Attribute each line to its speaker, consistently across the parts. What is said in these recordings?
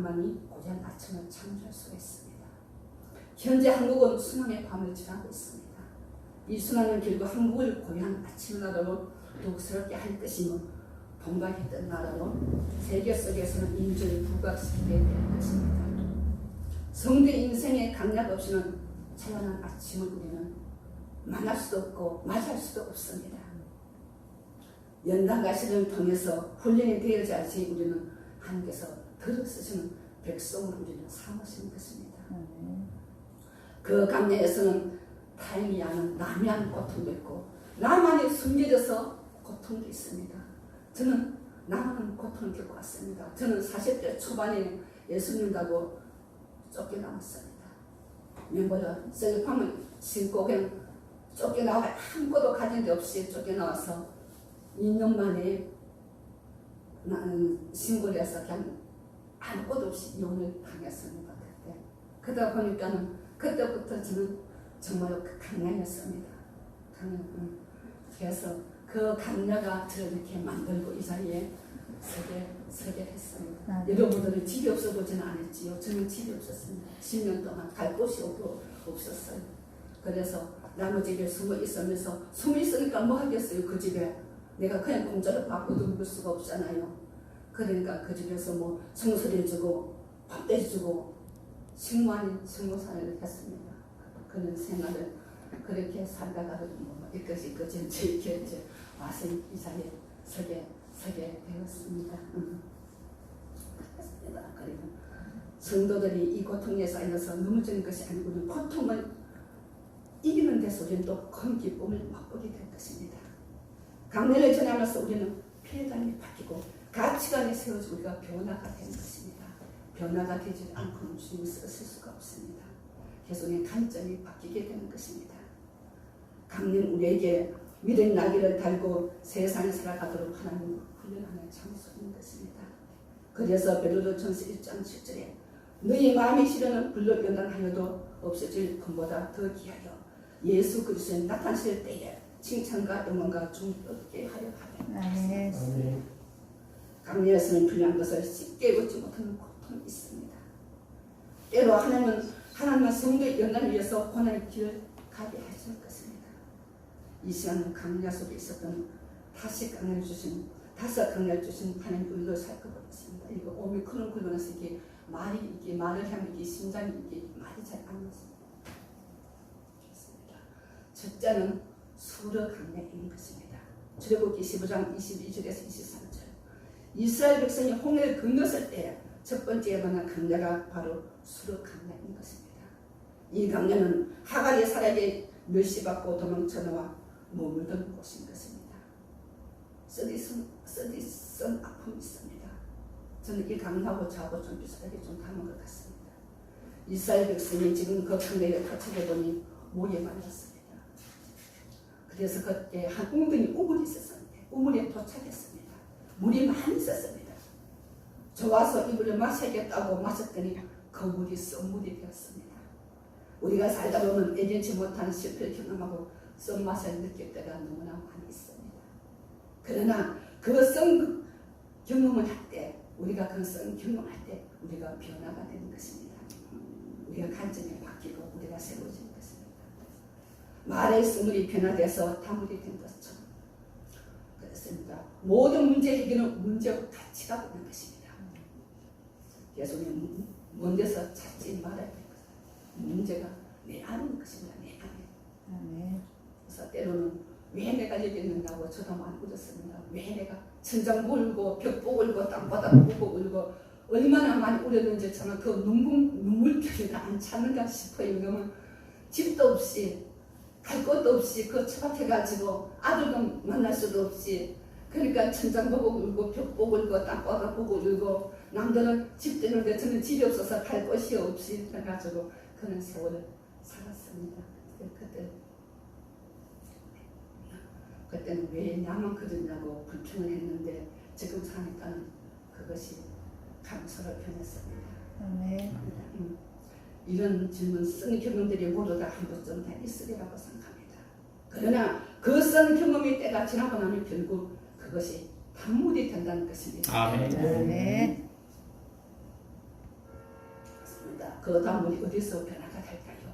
Speaker 1: 나만이 고전 아침을 창조할 수가 있습니다. 현재 한국은 순환의 밤을 지나고 있습니다. 이 순환은 결국 한국을 고유한 아침 나라로 더욱 새롭게 할 것이며 동방했던 나라로 세계 속에서는 인주의 부각시키게 될 것입니다. 성도 인생의 강약 없이는 찬란한 아침을 우리는 만날 수도 없고 맞이할 수도 없습니다. 연단가시를 통해서 훈련이 되어야지 우리는 하나님께서 들어쓰시는 백성으로 우리는 삼으신 것입니다. 그 강야에서는 타인이 아는 남이한 고통도 있고 나만이 숨겨져서 고통도 있습니다. 저는 나만은 고통을 겪고 왔습니다. 저는 40대 초반에 예수님다고 쫓겨나왔습니다. 멤버들 셀팜을 신고 그냥 쫓겨나와 아무것도 가진 데 없이 쫓겨나와서 2년 만에 나는 신고를 해서 그냥 아무것도 없이 이혼을 당했습니다. 그때. 그러다 보니까는 그때부터 저는 정말 강량이었습니다. 그래서 그 강량가 저를 이렇게 만들고 이 자리에 서게 했습니다. 여러분들은 집이 없어보지는 않았지요. 저는 집이 없었습니다. 10년 동안 갈 곳이 없었어요. 그래서 남의 집에 숨어 있으면서 숨어 있으니까 뭐 하겠어요. 그 집에 내가 그냥 공짜로 밥 얻어먹을 수가 없잖아요. 그러니까 그 집에서 뭐 청소를 해주고 밥 해주고 식모 아닌 식모살이를 했습니다. 그런 생활을 그렇게 살다가 뭐 이것이 이렇게 와서 이 자리에 서게 되었습니다. 그리고 성도들이 이 고통에 쌓여서 넘어지는 것이 아니고 고통을 이기는 데서 우리는 또 큰 기쁨을 맛보게 될 것입니다. 강례를 전하면서 우리는 피해감이 바뀌고 가치관이 세워져 우리가 변화가 되는 것입니다. 변화가 되지 않고는 주님을 쓸 수가 없습니다. 계속의 관점이 바뀌게 되는 것입니다. 강림 우리에게 믿음 나귀를 달고 세상에 살아가도록 하나님을 훈련하는 장소인 것입니다. 그래서 베드로전서 1장 7절에 너희 마음이 시련은 불로 연단하여도 없어질 것보다 더 귀하여 예수 그리스도의 나타나실 때에 칭찬과 영광과 존귀를 얻게 하려 하네. 강림에서는 중요한 것을 쉽게 얻지 못하는 고통이 있습니다. 때로 하나님은 성도의 연단을 위해서 고난의 길을 가게 하실 것입니다. 이 시간은 강야 속에 있었던 다섯 강야를 주신 하나님 은혜를 살펴보겠습니다. 이거 오미크론 굴러나서 이게 말을 하면 이게 심장이 이게 말이 잘 안 났습니다. 첫째는 수르 강야인 것입니다. 출애굽기 15장 22절에서 23절. 이스라엘 백성이 홍해를 건넜을 때 첫 번째 만난 강야가 바로 수르 강야인 것입니다. 이 강야는 하갈이 사라에게 멸시받고 도망쳐 나와 머물던 곳인 것입니다. 쓰디쓴 아픔이 있습니다. 저는 이 강야하고 저하고 좀 비슷하게 좀 닮은 것 같습니다. 이스라엘 백성이 지금 그 강야에 터치해보니 목에 말랐습니다. 그래서 그때 한 웅덩이 우물이 있었는데 우물에 도착했습니다. 물이 많이 있었습니다. 좋아서 이불을 마셔야겠다고 마셨더니 그 물이 썩물이 되었습니다. 우리가 살다 보면 예전치 못한 실패를 경험하고 썩맛을 느낄 때가 너무나 많이 있습니다. 그러나 그 썩 경험을 할 때 우리가 그 썩 경험할 때 우리가 변화가 되는 것입니다. 우리가 관점이 바뀌고 우리가 새로워지는 것입니다. 말의 썩물이 변화돼서 다물이 된 것처럼 그렇습니다. 모든 문제 해결은 문제와 같이 가고 있는 것입니다. 그래서 우리는 먼 데서 찾지 말아야 될 것입니다. 문제가 내 안에 있는 것입니다. 내 안에. 그래서 때로는 왜 내가 여기 있는가고 저도 많이 울었습니다. 왜 내가 천장 울고 벽 보고 울고 땅바닥 보고 울고 얼마나 많이 울었는지 정말 그 눈물결이 안 차는가 싶어요. 그러면 집도 없이 갈 곳도 없이 그 처박혀가지고 아들도 만날 수도 없이 그러니까 천장 보고 울고 벽 보고 울고 땅바닥 보고 울고 남들은 집 되는데 저는 집이 없어서 갈 곳이 없이 해가지고 그런 세월을 살았습니다. 그때는 왜 나만 그러냐고 불평을 했는데 지금 사니까는 그것이 감사로 변했습니다.
Speaker 2: 네.
Speaker 1: 이런 질문 쓴 경험들이 모두 다 한 번쯤 다 있으리라고 생각합니다. 그러나 그 쓴 경험이 때가 지나고 나면 결국 그것이 단물이 된다는 것입니다.
Speaker 3: 아멘.
Speaker 2: 네.
Speaker 1: 그 다음 물이 어디서 변화가 될까요?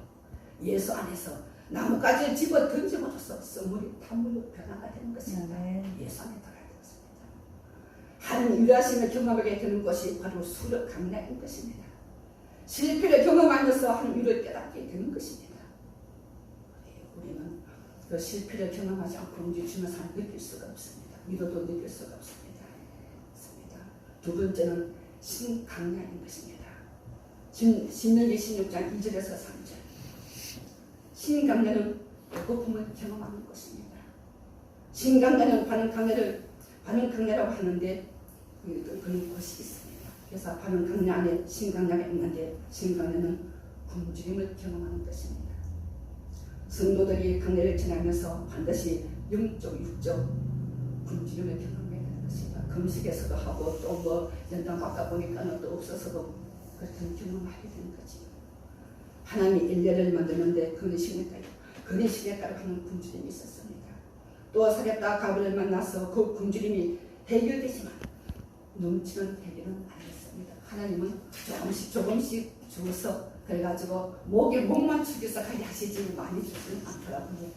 Speaker 1: 예수 안에서 나뭇가지를 집어 던짐으로써 썩물이 탄물로 변화가 되는 것입니다. 예수 안에 들어가야 되겠습니다. 하나님 위로하심을 경험하게 되는 것이 바로 수력 강약인 것입니다. 실패를 경험하면서 하나님 위로를 깨닫게 되는 것입니다. 우리는 그 실패를 경험하지 않고 움직이는 사람을 느낄 수가 없습니다. 위로도 느낄 수가 없습니다. 두 번째는 신강약인 것입니다. 신명기 16장 2절에서 3절. 신강약은 배고픔을 경험하는 것입니다. 신강약은 반응 강약이라고 하는데 그런 것이 있습니다. 그래서 반응 강약 안에 신강약이 있는데 신강약은 굶주림을 경험하는 것입니다. 성도들이 강약을 지나면서 반드시 영적, 육적 굶주림을 경험해야 되는 것입니다. 금식에서도 하고 또 뭐 연단 받다 보니까는 또 없어서도 그런 경험을 하게 되는 거지. 하나님이 일례를 만드는데 그네 시내가로 하는 굶주림이 있었습니다. 또 사렙다 가브를 만나서 그 굶주림이 해결되지만 넘치는 해결은 아니었습니다. 하나님은 조금씩 주어서 그래가지고 목만 축여서 가게 하시지 많이 주지는 않더라고요.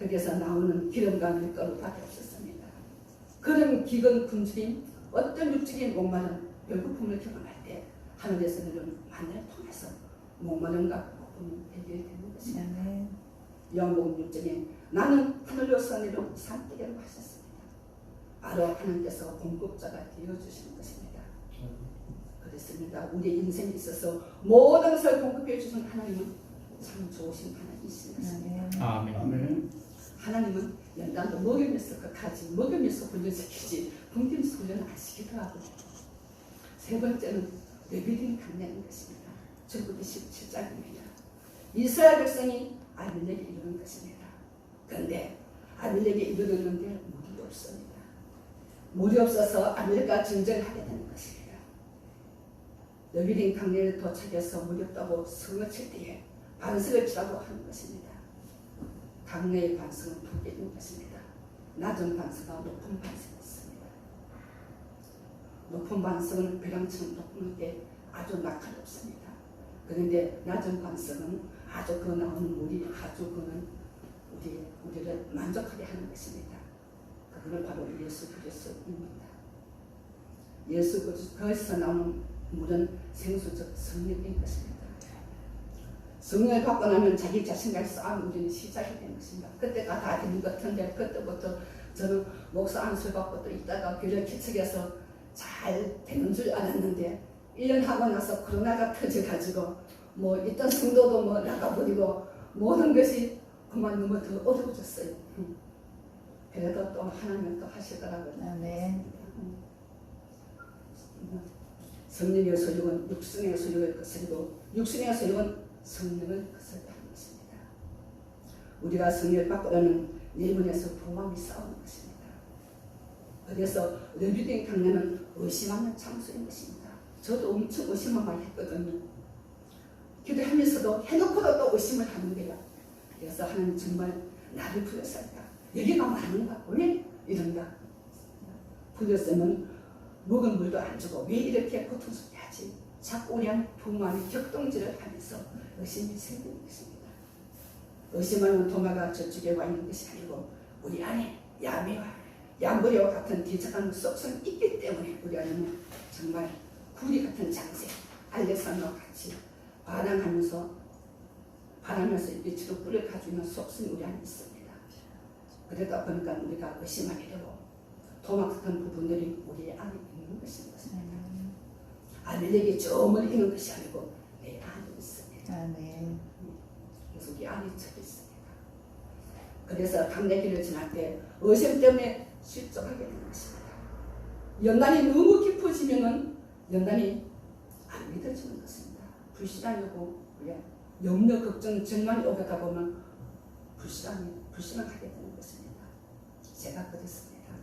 Speaker 1: 거기에서 나오는 기름과 밀가루밖에 없었습니다. 그런 기근 굶주림, 어떤 육적인 목마른 배고픔을 경험할 때 하늘에서 내려오는 만나를 통해서 목마름과 배고픔이 해결되는 것입니다. 요한복음 6장에 나는 하늘로서 내려온 산기계라고 하셨습니다. 바로 하나님께서 공급자가 되어주시는 것입니다. 그렇습니다. 우리 인생에 있어서 모든 것을 공급해 주신 하나님은 참 좋으신 하나님이신 것입니다.
Speaker 2: 아멘.
Speaker 1: 하나님은 연단도 먹이면서 끝까지 먹이면서 훈련시키지 굶기면서 훈련 안 시키더라고요. 세 번째는 레비딘 강약인 것입니다. 출애굽기 17장입니다. 이스라엘 백성이 아빌렉에 이르는 것입니다. 그런데 아빌렉에 이르렀는데 물이 없습니다. 물이 없어서 아빌렉과 전쟁을 하게 되는 것입니다. 레비딘 강약에 도착해서 물이 없다고 성을 칠 때에 반석을 치라고 하는 것입니다. 강야의 반석은 두 개인 것입니다. 낮은 반석과 높은 반석이 있습니다. 높은 반석은 벼랑처럼 높은데 아주 날카롭습니다. 그런데 낮은 반석은 아주 그 나오는 물이 아주 그는 우리를 만족하게 하는 것입니다. 그거는 바로 예수 그리스도입니다. 예수 그리스도에서 나오는 물은 생수적 성령인 것입니다. 성령을 받고 나면 자기 자신과의 싸움 우리는 시작이 되는 것입니다. 그때가 다 되는 것 같은데 그때부터 저는 목사 안수 받고 또 있다가 교회 개척해서 잘 되는 줄 알았는데 1년 하고 나서 코로나가 터져가지고 뭐 있던 성도도 뭐 나가버리고 모든 것이 그만 너무 더 어려워졌어요. 그래도 또 하나님은 또 하시더라고요.
Speaker 3: 네.
Speaker 1: 성령의 소욕은 육신의 소욕을 거스리고 육신의 소욕은 성령을 거스르는 것입니다. 우리가 성령을 받고라는 내면에서 부모함이 싸우는 것입니다. 그래서 레비딘 강야는 의심하는 장소인 것입니다. 저도 엄청 의심을 많이 했거든요. 기도하면서도 해놓고도 또 의심을 하는 거예요. 그래서 하나님 정말 나를 불렀을까? 여기가 맞는가? 왜 이런가? 불렀으면 먹은 물도 안 주고 왜 이렇게 고통스럽게 하지? 자꾸 우리 한 부모함이 격동질을 하면서 의심이 생기는 것입니다. 의심하는 도마가 저쪽에 와 있는 것이 아니고 우리 안에 야매와 양보리와 같은 뒤적한 속성이 있기 때문에 우리 안에는 정말 구리 같은 장세, 알렉산더와 같이 반항하면서 빛으로 뿔을 가지고 있는 속성이 우리 안에 있습니다. 그러다 보니까 우리가 의심하게 되고 도마 같은 부분들이 우리 안에 있는 것입니다. 아벨렉이 저 멀리 있는 것이 아니고 내 안에 있습니다. 그래서 우리 안에 쳐 있습니다. 그래서 강내길을 지날 때 의심 때문에 실족하게 되는 것입니다. 연단이 너무 깊어지면은 연단이 안 믿어지는 것입니다. 불신앙이 오고 염려, 걱정, 증만이 오다 보면 불신앙하게 되는 것입니다. 제가 그랬습니다.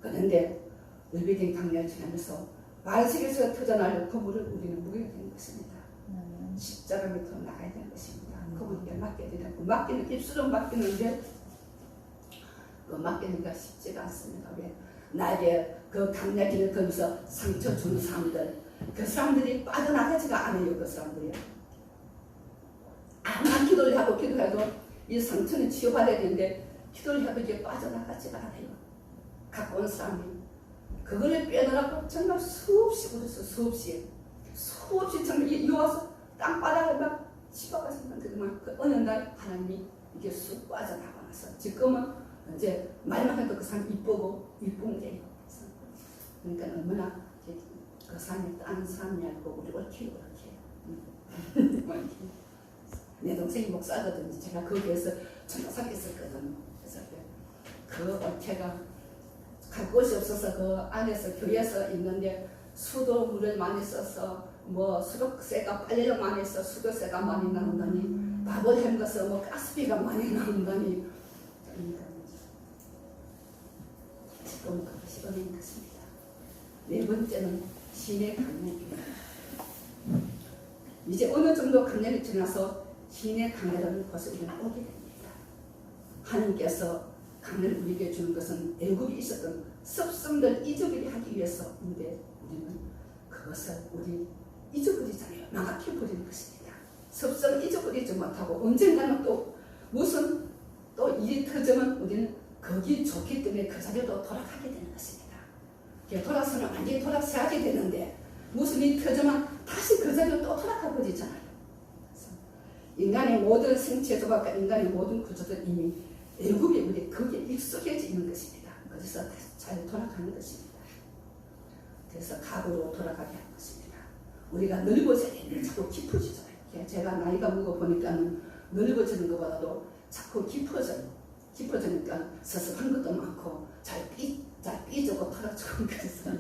Speaker 1: 그런데 레비딘 강야를 지나면서 반석에서 터져나올 그물을 우리는 무게 되는 것입니다. 십자가 밑으로 나가야 되는 것입니다. 그물에 맡게 되는 맡기는 입술은 맡기는데 그 맡기는가 쉽지가 않습니다. 왜? 나에게 그 강야길을 걸면서 상처 주는 사람들, 그 사람들이 빠져나가지가 않아요. 그 사람들이 아무리 기도를 하고 기도해도 이 상처는 치유받아야 되는데 기도를 해도 이게 빠져나가지가 않아요. 갖고 온 사람이 그거를 빼놓으라고 정말 수없이 그랬어. 수없이 정말 이 와서 땅바닥을 막 씹어가지고 그 어느 날 하나님이 이게 쑥 빠져나가 나서 지금은 이제 말만 해도 그 사람이 이쁘고 이쁜 게 그러니까 얼마나 그 사람이 다른 사람이 알고 우리 옳게 내 동생이 목사거든요. 제가 거기에서 전도사를 있었거든요. 그래서 그 옳게가 갈 곳이 없어서 그 안에서 교회에서 있는데 수도물을 많이 써서 뭐 수도세가 빨래를 많이 써 수도세가 많이 나온다니 밥을 헹궈서 뭐 가스비가 많이 나온다니 그러니까 지금 그것이 은혜인 것입니다. 네 번째는 신의 강렬입니다. 이제 어느 정도 강렬이 지나서 신의 강렬한 곳에 우리는 오게 됩니다. 하나님께서 강렬을 우리에게 주는 것은 애굽에 있었던 습성들 잊어버리게 하기 위해서인데 우리는 그것을 우리 잊어버리잖아요. 망각해 버리는 것입니다. 습성을 잊어버리지 못하고 언젠가는 또 무슨 또 일이 터지면 우리는 거기 좋기 때문에 그 자리로 돌아가게 되는 것입니다. 돌아서면 완전히 돌아서야게 되는데 무슨 일이 터지면 다시 그 자리로 또 돌아가 버리잖아요. 인간의 모든 생체 조각과 인간의 모든 구조들 이미 애굽에 우리 거기에 익숙해져 있는 것입니다. 그래서 잘 돌아가는 것입니다. 그래서 각으로 돌아가게 하는 것입니다. 우리가 넓어져야 되는데 자꾸 깊어지잖아요. 제가 나이가 먹어보니까는 넓어지는 것보다도 자꾸 깊어지니까 섭섭한 것도 많고 잘 삐지고 털어지고 그랬어요.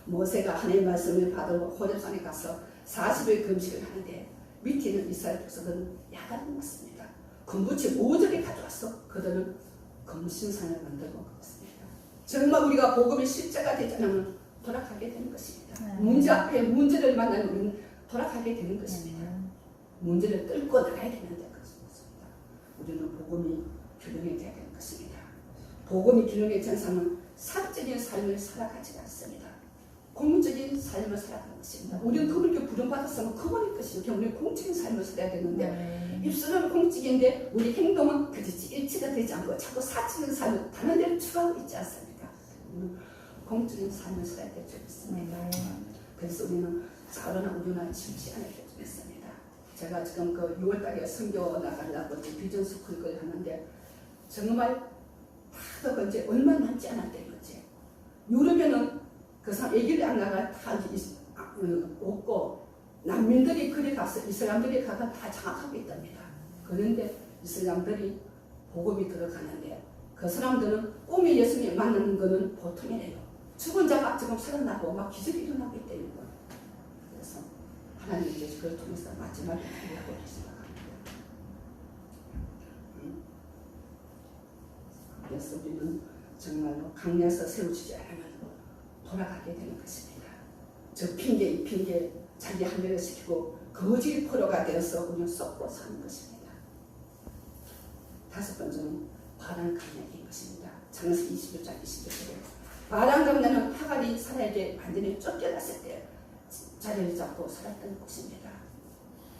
Speaker 1: 모세가 하나님의 말씀을 받으러 호렙산에 가서 40일 금식을 하는데 밑에 있는 이스라엘 백성들은 야간을 먹습니다. 금부치 5절에 가져왔어. 그들은 금신산을 만들고 그랬습니다. 정말 우리가 복음의 실제가 되지 않으면 돌아가게 되는 것입니다. 문제 앞에 문제를 만나면 우리는 돌아가게 되는 것입니다. 문제를 뚫고 나가야 되는데 그렇습니다. 우리는 복음이 균형해져야 되는 것입니다. 복음이 균형해진 사람은 사적인 삶을 살아가지 않습니다. 공적인 삶을 살아가는 것입니다. 우리는 그분께 부름받았으면 그분의 것이죠. 우리는 공적인 삶을 살아야 되는데 입술은 공적인데 우리 행동은 그렇지 일치가 되지 않고 자꾸 사적인 삶을 다른 데를 추구하고 있지 않습니까? 공적인 삶을 살아야 될 줄 믿습니다. 그래서 우리는 사로나 우리나 심지 않을 줄 믿습니다. 제가 지금 그 6월달에 선교 나가려고 비전 스쿨을 하는데 정말 다들 이제 얼마 남지 않았대요. 이제 유럽에는 그 사람 얘기를 안 나가 다 없고 난민들이 그리 가서 이슬람들이 가서 다 장악하고 있답니다. 그런데 이슬람들이 복음이 들어가는데 그 사람들은 꿈이 예수님 만나는 거는 보통이래요. 죽은 자가 지금 살아나고 막 기적이 일어나고 있다는 거. 그래서 하나님께서 그걸 통해서 마지막에 하려고 생각합니다. 그래서 우리는 정말로 강야서 세우지 않으면 돌아가게 되는 것입니다. 저 핑계 이 핑계 자기 한대를 시키고 거짓 포로가 되어서 우리는 썩고 사는 것입니다. 다섯 번째는 바람 강약인 것입니다. 창세기 21장 21절에 바람 강약은 하갈이 사라에게 완전히 쫓겨났을 때 자리를 잡고 살았던 곳입니다.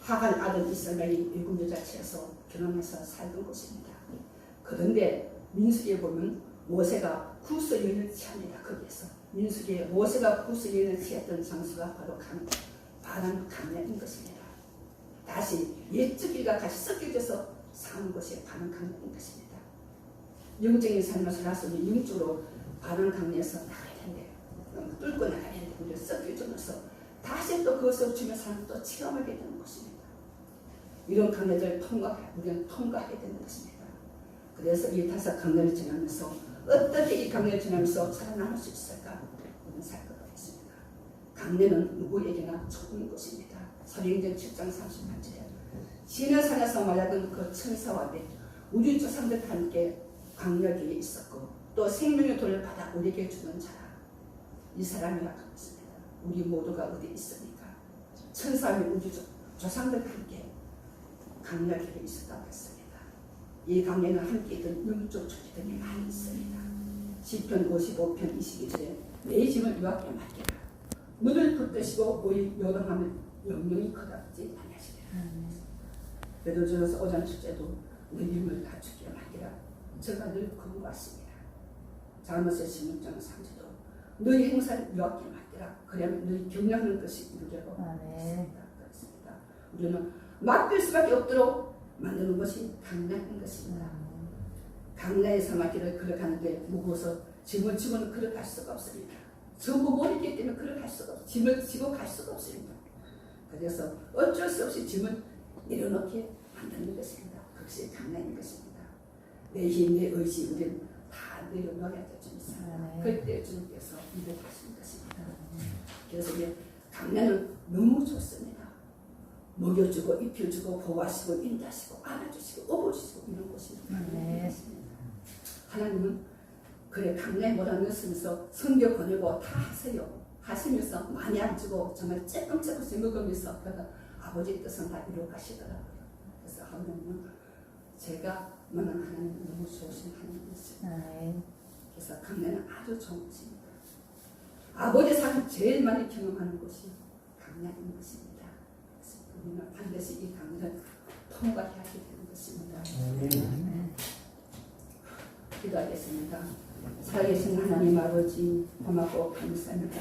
Speaker 1: 하갈 아들 이스마엘이 외국 여자 취해서 결혼해서 살던 곳입니다. 그런데 민수기에 보면 모세가 구스 여인을 취합니다. 거기에서 민수기에 모세가 구스 여인을 취했던 장소가 바로 바람 강약인 것입니다. 다시 옛적일과 같이 섞여져서 사는 것이 바람 강약인 것입니다. 영적인 삶을 살았으면 영적으로 바람 강약에서 나가야 되는데 뚫고 나가야 되는데 우리를 섞여져서 다시 또 그것을 주며 사는 또 체험하게 되는 것입니다. 이런 강약을 우리는 통과하게 되는 것입니다. 그래서 이 다섯 강약을 지나면서 어떻게 이 강약을 지나면서 살아남을 수 있을까? 우리는 살펴보겠습니다. 강약은 누구에게나 좋은 것입니다. 사도행전 7장 38절에 시내산에서 말하던 그 천사와 배 우리 조상들과 함께 강약이 있었고 또 생명의 돌을 받아 우리에게 주는 자라. 이 사람이라고 했습니다. 우리 모두가 어디 있습니까? 천사와 우리 조상들과 함께 강약이 있었다고 했습니다. 이 강약은 함께 있던 영적 조기들이 많이 있습니다. 시편 55편 22절에 내 짐을 여호와께 맡기라. 눈을 붙드시고 우리 요동하면 영영이 커다지 아니하시리라. 그래도 저는 오전 축제도 내 힘을 갖추게 만들라. 제가 늘 근무했습니다. 잘못의 신문장 상주도 너희 행사를 유학게 만들라. 그러면 너희 경량하는 것이 이루려고 했습니다. 그렇습니다. 우리는 맡길 수밖에 없도록 만드는 것이 강나인 것입니다. 강나의 사마귀를 걸어가는데 무거워서 짐을 지고는 걸어갈 수가 없습니다. 전부 모르기 때문에 걸어갈 수가 없습니다. 짐을 지고 갈 수가 없습니다. 그래서 어쩔 수 없이 짐을 내려놓게 만드는 것입니다. 그것이 강나인 것입니다. 내 힘, 내 의지, 우리는 다 내려놓아야 될 줄 있습니다. 그때 주님께서 인도하시는 것입니다. 그래서 이제 강나는 너무 좋습니다. 먹여주고 입혀주고 보호하시고 인도하시고 안아주시고 업어주시고 이런 것입니다. 하나님은 그래 강나에 뭐라는 것으면서 성경 보내고 다 하세요. 하시면서 많이 안 주고 정말 조금씩 먹으면서 그러다 아버지의 뜻은 다 이루어 가시더라고요. 그래서 하나님은 제가 만난 하나님은 너무 좋으신 하나님이십니다. 그래서 강나는 아주 좋은 것입니다. 아버지 삶을 제일 많이 경험하는 것이 강나인 것입니다. 그래서 우리는 반드시 이 강나를 통과해야 되는 것입니다. 기도하겠습니다. 살아계신 하나님 아버지 고맙고 감사합니다.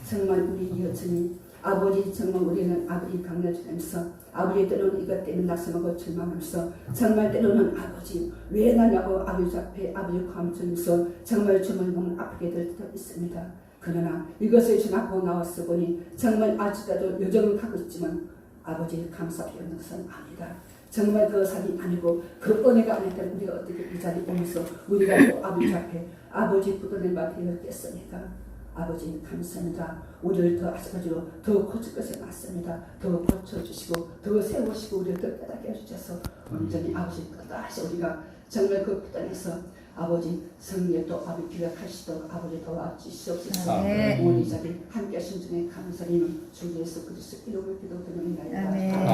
Speaker 1: 정말 우리 여전히 아버지 정말 우리는 아버지 강렬하면서 아버지 때로는 이것 때문에 낙심하고 절망하면서 정말 때로는 아버지 왜 나냐고 아버지 앞에 아버지 감정에서 정말 주문 너무 아프게 될 때도 있습니다. 그러나 이것을 지나고 나왔어 보니 정말 아직까지도 여정을 가고 있지만 아버지 감사하게 없는 것은 아니다. 정말 그 삶이 아니고 그 은혜가 아니다면 우리가 어떻게 이 자리에 오면서 우리가 또 아버지 앞에 아버지 붙들린 바 되었겠습니까? 아버지 감사합니다. 우리를 더 아직까지도 더 고칠 것이 맞습니다. 더 고쳐주시고 더 세우시고 우리를 더 깨닫게 해주셔서 온전히 아버지 끝까지 우리가 정말 그 땅에서 아버지 성리에 또 아버지 기억하시도록 아버지 도와주시옵소서. 우리 자리 함께 하신 중에 감사드리는 주 예수 그리스도 이름을 기도드립니다.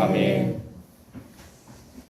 Speaker 2: 아멘.